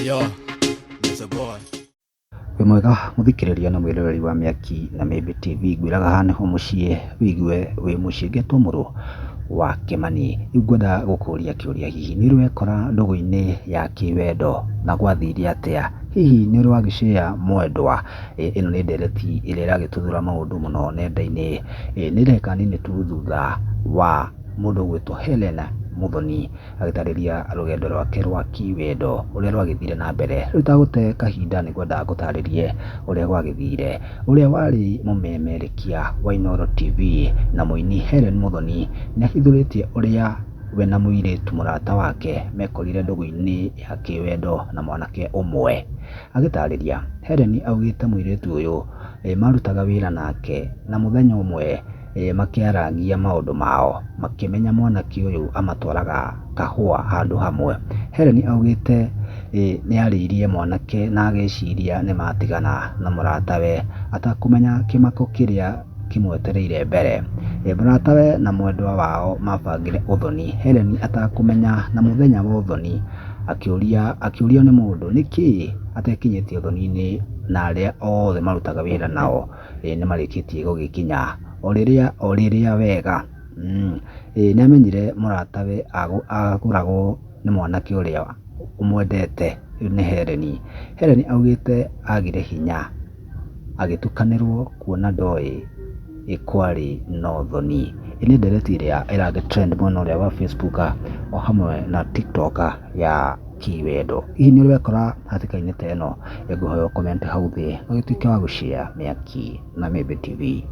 Yo, Mr. Boy. Wĩ mwega mũthikĩrĩria na mwĩroreri wa Mĩaki na Mĩmbi TV, ngwĩraga haha nĩho mũciĩ wĩigue wĩ mũciĩ ngĩtũmũrũ wa Kĩmani. Rĩu ngwenda gũkũria kĩũria, hihi nĩ ũrekora ndũgũ-inĩ ya kĩwendo na gwathire atĩa? Hihi nĩ ũrĩ wagĩcĩa mwendwa? Ĩno nĩ ndereti ĩrĩa ĩragĩtuthũra maũndũ mũno nenda-inĩ. Nĩ ndagĩka nini tu thutha wa mũndũ ũgwĩtwo Hellen Muthoni agĩtarĩria rũgendo rwake rwa kĩwendo ũrĩa rwagĩthire na mbere. Rĩu tagũte kahinda nĩ ngwenda ngũtarĩrie ũrĩa gwagĩthire. Ũrĩa warĩ mũmemerekia wa Inooro TV na mũini Hellen Muthoni nĩ ahithũrĩtie ũrĩa we na mũirĩtu mũrata wake mekorire ndũgũ-inĩ ya kĩwendo na mwanake ũmwe. Agĩtarĩria, Hellen augĩte mũirĩtu ũyũ marutaga wĩra nake na mũthenya ũmwe makĩaragia maũndũ mao, makĩmenya mwanake ũyũ amatwaraga kahũa handũ hamwe. Hellen augĩte nĩ arĩirie mwanake na ageciria nĩ matigana na mũratawe atakũmenya kĩmako kĩrĩa kĩmwetereire mbere. Mũratawe na mwendwa wao mabangire ũthoni, Hellen atakũmenya, na mũthenya wa ũthoni akĩũrio nĩ mũndũ nĩkĩĩ atekinyĩtie ũthoni-inĩ na arĩa othe marutaga wĩra nao nĩ marĩkĩtie gũgĩkinya o rĩrĩa wega. Nĩ amenyire mũratawe agũragwo nĩ mwanake ũrĩa ũmwendete, rĩu nĩ Hellen. Hellen augĩte agire hinya agĩtukanĩrwo kuona ndoĩ kwarĩ na ũthoni. Nĩ ndereti ĩrĩa ĩragĩtrend mwena ũrĩa wa Facebook o hamwe na TikTok ya kĩwendo. Hihi nĩ ũrekora hatĩka-inĩ ta ĩno? Ngũhoya comment hau thĩ ũgĩtuĩke wa gũshare Mĩaki na Mĩmbi TV.